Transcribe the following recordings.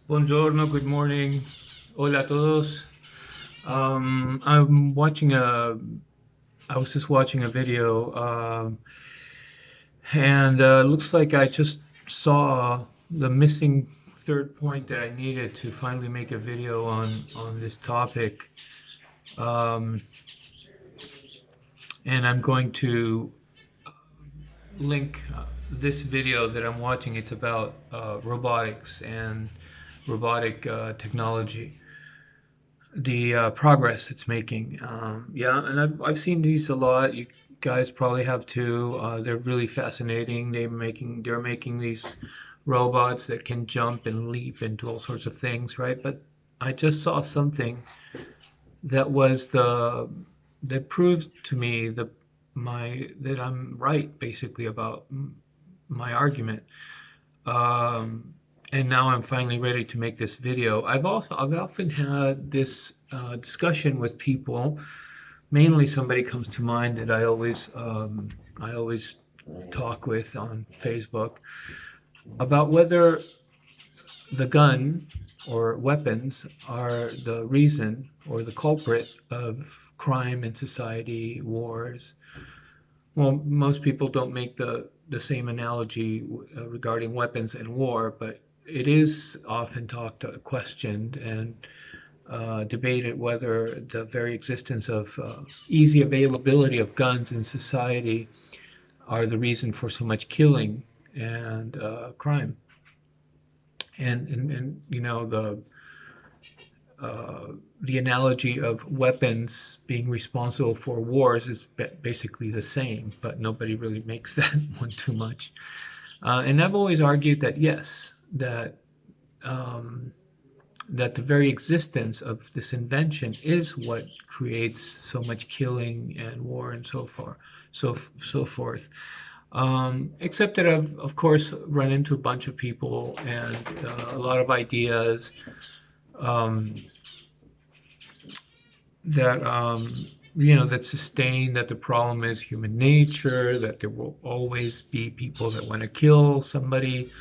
Buongiorno, good morning. Hola a todos. I'm watching I was just watching a video, and looks like I just saw the missing third point that I needed to finally make a video on this topic. Um, and I'm going to link this video that I'm watching. It's about robotics and robotic technology, the progress it's making. Yeah, and I've seen these a lot. You guys probably have too. They're really fascinating. They're making these robots that can jump and leap and do all sorts of things, right? But I just saw something that was the that proves to me that I'm right basically about my argument. Um, and now I'm finally ready to make this video. I've often had this discussion with people. Mainly, somebody comes to mind that I always talk with on Facebook about whether the gun or weapons are the reason or the culprit of crime in society, wars. Well, most people don't make the same analogy regarding weapons and war, but it is often questioned, and debated whether the very existence of easy availability of guns in society are the reason for so much killing and crime. And uh, the analogy of weapons being responsible for wars is basically the same, but nobody really makes that one too much. And I've always argued that yes, um, that the very existence of this invention is what creates so much killing and war and so forth. Except that I've of course run into a bunch of people and a lot of ideas um, that that sustain that the problem is human nature, that there will always be people that want to kill somebody,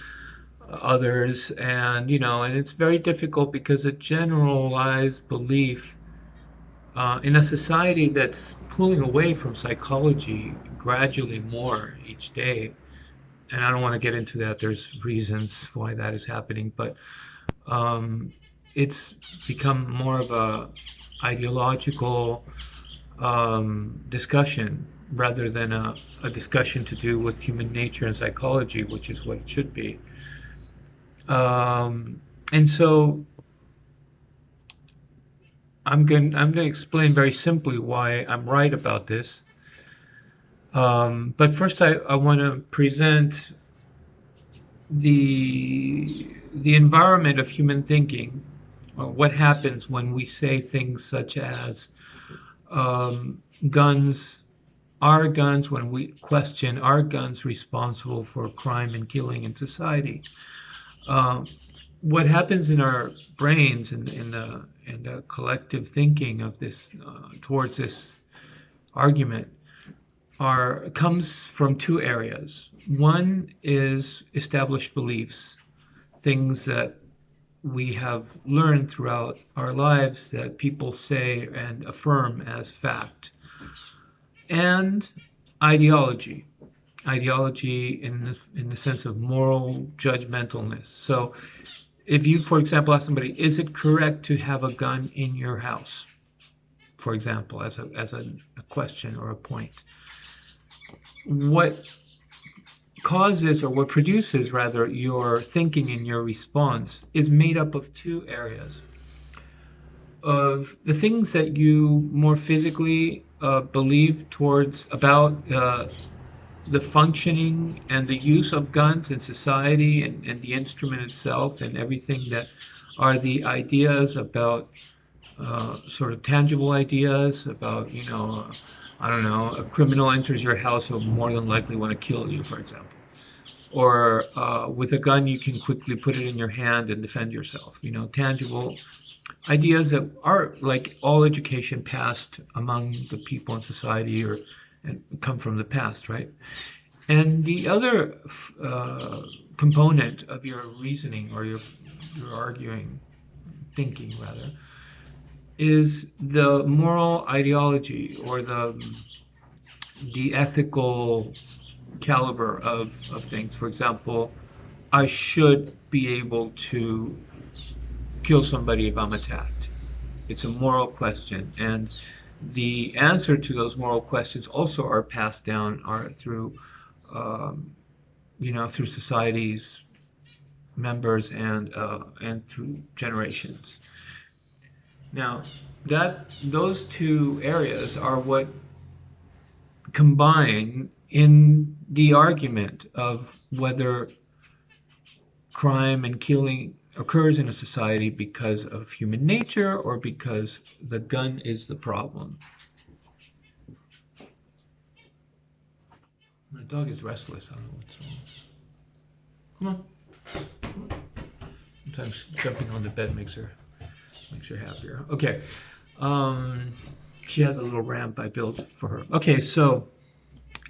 others, and it's very difficult because a generalized belief in a society that's pulling away from psychology gradually more each day. And I don't want to get into that. There's reasons why that is happening, but um, it's become more of a ideological discussion rather than a discussion to do with human nature and psychology, which is what it should be. And so I'm going to explain very simply why I'm right about this. But first, I want to present the environment of human thinking, or what happens when we say things such as um, guns are guns, when we question are guns responsible for crime and killing in society. Um, what happens in our brains and in the collective thinking of this towards this argument are comes from two areas. One is established beliefs, things that we have learned throughout our lives that people say and affirm as fact, and ideology. Ideology in the sense of moral judgmentalness. So, if you, for example, ask somebody, "Is it correct to have a gun in your house?" For example, as a question or a point, what causes, or what produces rather, your thinking and your response is made up of two areas of the things that you more physically believe towards about the functioning and the use of guns in society, and the instrument itself and everything that are the ideas about sort of tangible ideas about, I don't know, a criminal enters your house, will more than likely want to kill you, for example. Or with a gun, you can quickly put it in your hand and defend yourself. Tangible ideas that are like all education passed among the people in society, or and come from the past, right? And the other component of your reasoning or your arguing, thinking rather, is the moral ideology or the ethical caliber of things. For example, I should be able to kill somebody if I'm attacked. It's a moral question, and the answer to those moral questions also are passed down are through through societies, members, and through generations. Now, that those two areas are what combine in the argument of whether crime and killing occurs in a society because of human nature or because the gun is the problem. My dog is restless. I don't know what's wrong. Come on. Sometimes jumping on the bed makes her happier. Okay. She has a little ramp I built for her. Okay, so,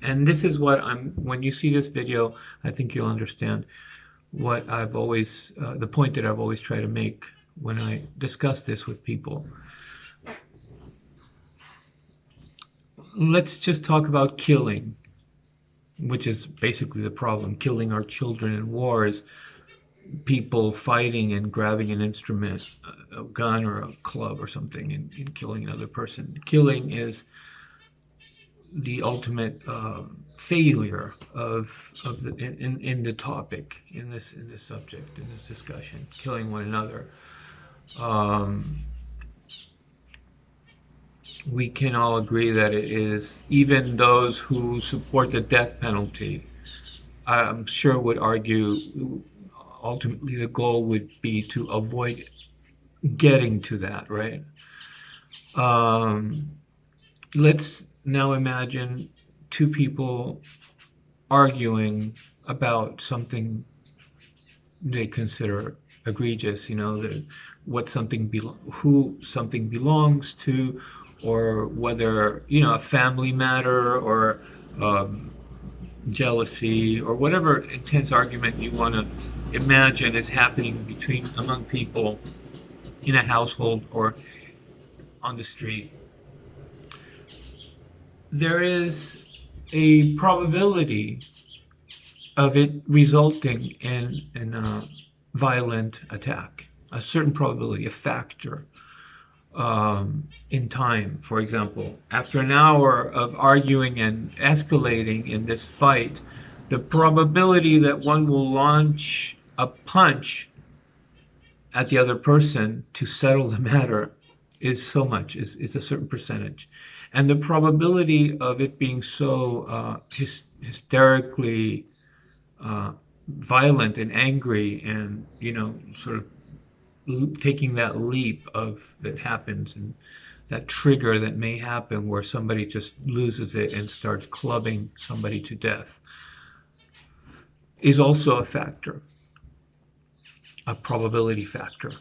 and this is what when you see this video, I think you'll understand what I've always, the point that I've always tried to make when I discuss this with people. Let's just talk about killing, which is basically the problem. Killing our children in wars, people fighting and grabbing an instrument, a gun or a club or something, and killing another person. Killing is the ultimate failure in the topic, in this subject, in this discussion, killing one another. We can all agree that it is, even those who support the death penalty, I'm sure would argue ultimately the goal would be to avoid getting to that, right? Let's now imagine two people arguing about something they consider egregious, who something belongs to, or whether, a family matter or jealousy or whatever intense argument you want to imagine is happening among people in a household or on the street. There is a probability of it resulting in a violent attack, a certain probability, a factor. In time, for example, after an hour of arguing and escalating in this fight, the probability that one will launch a punch at the other person to settle the matter is so much, is a certain percentage. And the probability of it being so hysterically violent and angry and, sort of taking that leap that happens and that trigger that may happen where somebody just loses it and starts clubbing somebody to death is also a factor, a probability factor.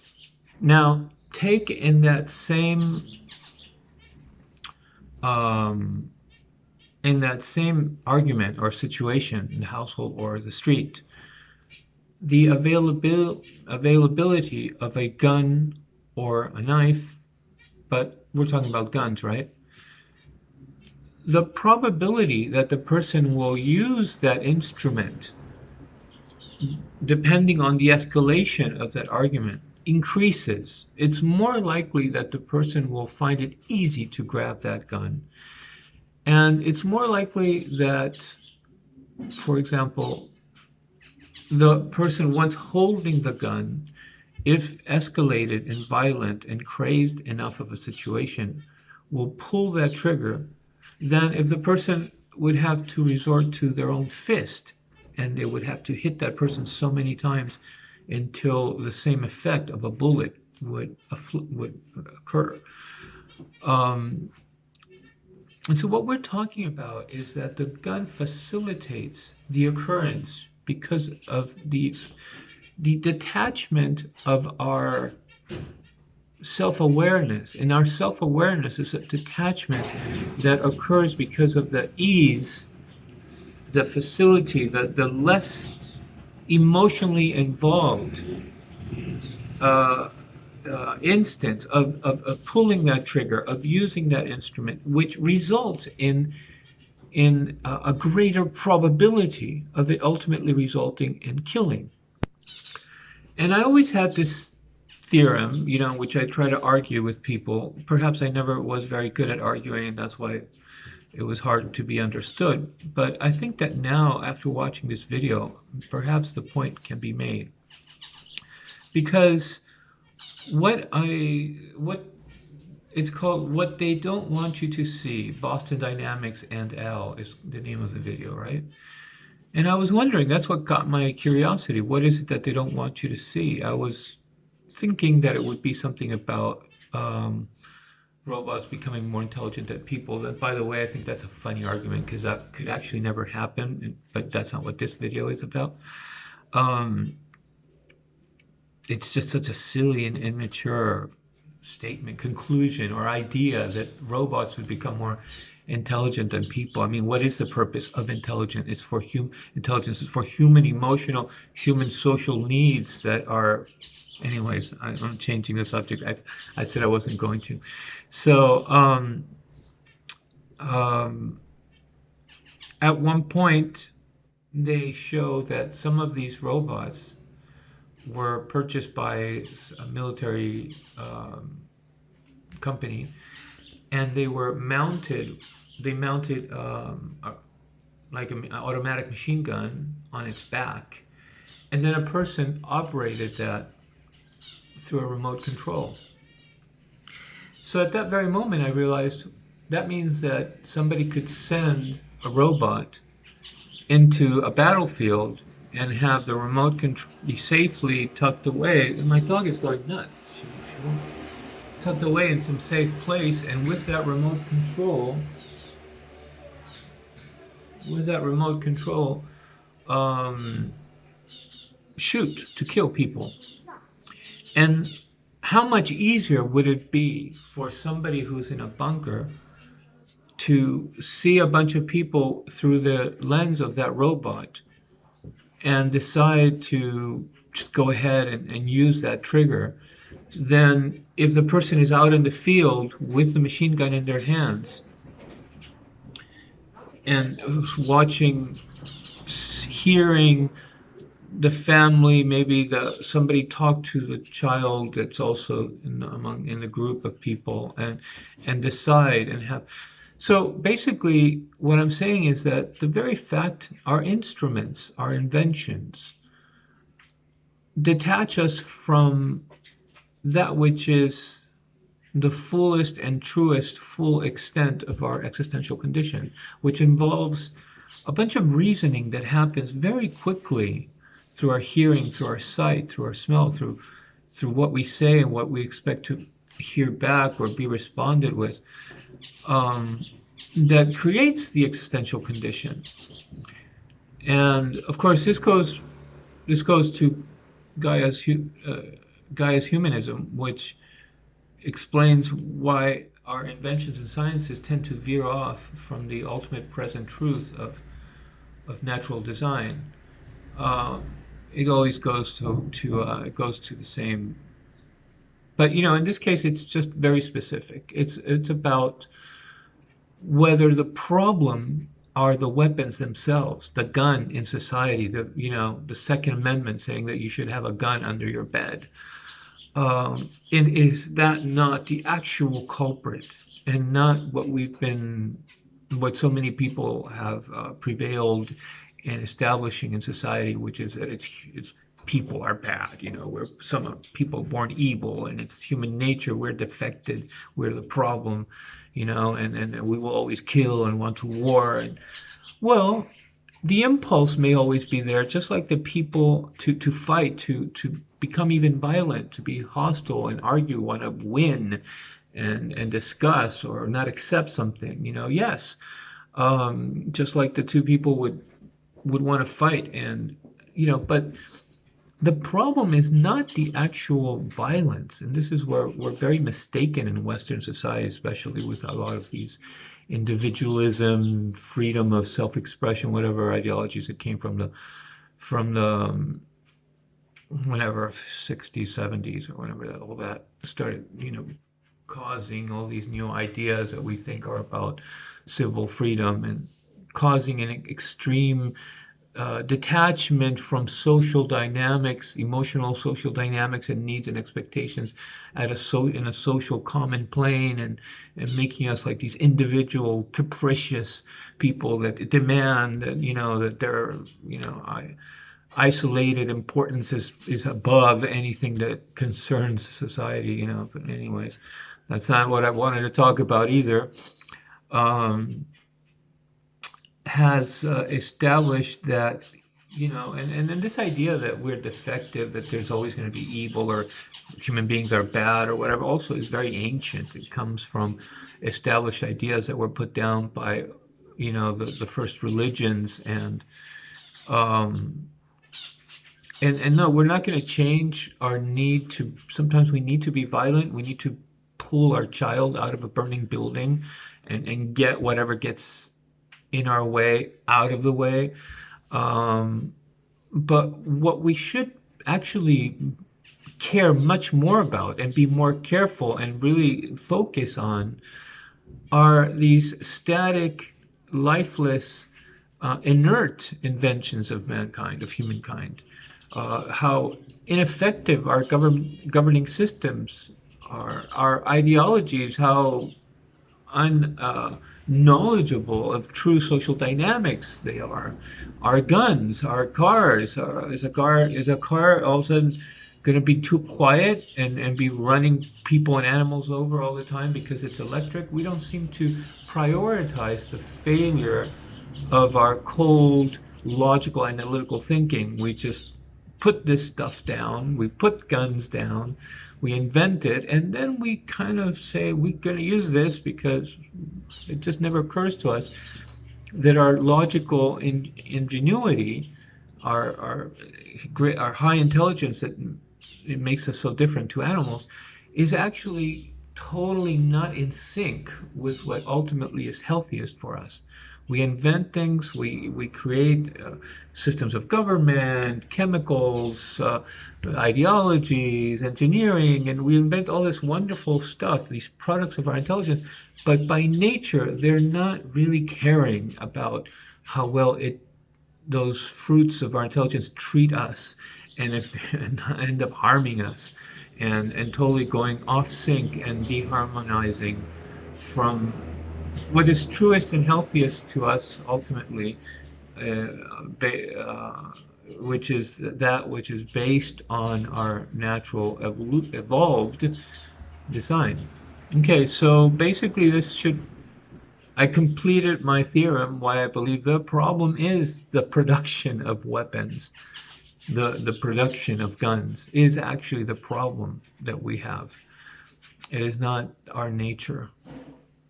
Now, take in that same argument or situation in the household or the street, the availability of a gun or a knife, but we're talking about guns, right? The probability that the person will use that instrument, depending on the escalation of that argument, increases. It's more likely that the person will find it easy to grab that gun. And it's more likely that, for example, the person once holding the gun, if escalated and violent and crazed enough of a situation, will pull that trigger than if the person would have to resort to their own fist and they would have to hit that person so many times until the same effect of a bullet would occur. And so what we're talking about is that the gun facilitates the occurrence because of the detachment of our self-awareness. And our self-awareness is a detachment that occurs because of the ease the facility, the less emotionally involved uh, instance of pulling that trigger, of using that instrument, which results in a greater probability of it ultimately resulting in killing. And I always had this theorem, which I try to argue with people. Perhaps I never was very good at arguing, and that's why it was hard to be understood. But I think that now, after watching this video, perhaps the point can be made. Because what it's called, What They Don't Want You to See, Boston Dynamics and Al is the name of the video, right? And I was wondering, that's what got my curiosity. What is it that they don't want you to see? I was thinking that it would be something about robots becoming more intelligent than people. And by the way, I think that's a funny argument because that could actually never happen, but that's not what this video is about. It's just such a silly and immature statement, conclusion, or idea that robots would become more intelligent than people. I mean, what is the purpose of intelligence? It's for intelligence is for human emotional, human social needs that are. Anyways, I'm changing the subject. I said I wasn't going to. So, at one point, they show that some of these robots were purchased by a military company, and they were mounted. They mounted like an automatic machine gun on its back, and then a person operated that through a remote control. So at that very moment, I realized that means that somebody could send a robot into a battlefield and have the remote control be safely tucked away. And my dog is going nuts. She won't tucked away in some safe place, and with that remote control, shoot to kill people. And how much easier would it be for somebody who's in a bunker to see a bunch of people through the lens of that robot and decide to just go ahead and use that trigger, than if the person is out in the field with the machine gun in their hands and watching, hearing the family, maybe somebody talk to the child that's also in the group of people, and decide and have. So basically, what I'm saying is that the very fact our instruments, our inventions, detach us from that which is the fullest and truest full extent of our existential condition, which involves a bunch of reasoning that happens very quickly through our hearing, through our sight, through our smell, through what we say and what we expect to hear back or be responded with, that creates the existential condition. And of course, this goes to Gaia's humanism, which explains why our inventions and sciences tend to veer off from the ultimate present truth of natural design. It always goes to the same. But in this case, it's just very specific. It's about whether the problem are the weapons themselves, the gun in society, the Second Amendment saying that you should have a gun under your bed. And is that not the actual culprit, and not what so many people have prevailed in establishing in society, which is that it's people are bad, we're some people born evil, and it's human nature, we're defected, we're the problem, and we will always kill and want to war. And well, the impulse may always be there, just like the people to fight, to become even violent, to be hostile and argue, want to win and discuss or not accept something, yes. Just like the two people would want to fight, and but the problem is not the actual violence, and this is where we're very mistaken in Western society, especially with a lot of these individualism, freedom of self-expression, whatever ideologies it came from the whatever 60s, 70s, or whatever all that started, causing all these new ideas that we think are about civil freedom and causing an extreme detachment from social dynamics, emotional social dynamics and needs and expectations in a social common plane, and making us like these individual capricious people that demand that, that their, isolated importance is above anything that concerns society, but anyways, that's not what I wanted to talk about either. Um, has established that, and then this idea that we're defective, that there's always going to be evil, or human beings are bad, or whatever, also is very ancient. It comes from established ideas that were put down by, the first religions, um, and no, we're not going to change our need to. Sometimes we need to be violent. We need to pull our child out of a burning building, and get whatever gets in our way out of the way. Um, but what we should actually care much more about and be more careful and really focus on are these static, lifeless, inert inventions of mankind, of humankind. How ineffective our governing systems are, our ideologies, how unknowledgeable of true social dynamics they are. Our guns, our cars. Is a car all of a sudden going to be too quiet and be running people and animals over all the time because it's electric? We don't seem to prioritize the failure of our cold, logical, analytical thinking. We just put this stuff down, we put guns down, we invent it, and then we kind of say we're going to use this because it just never occurs to us that our logical ingenuity, our great, our high intelligence that it makes us so different to animals, is actually totally not in sync with what ultimately is healthiest for us. We invent things, we create systems of government, chemicals, ideologies, engineering, and we invent all this wonderful stuff, these products of our intelligence, but by nature, they're not really caring about how well those fruits of our intelligence treat us, and if and end up harming us, and totally going off sync and deharmonizing from what is truest and healthiest to us ultimately, uh, which is that which is based on our natural evolved design. Okay, so basically I completed my theorem why I believe the problem is the production of weapons. The production of guns is actually the problem that we have. It is not our nature.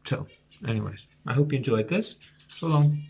So, anyways, I hope you enjoyed this. So long.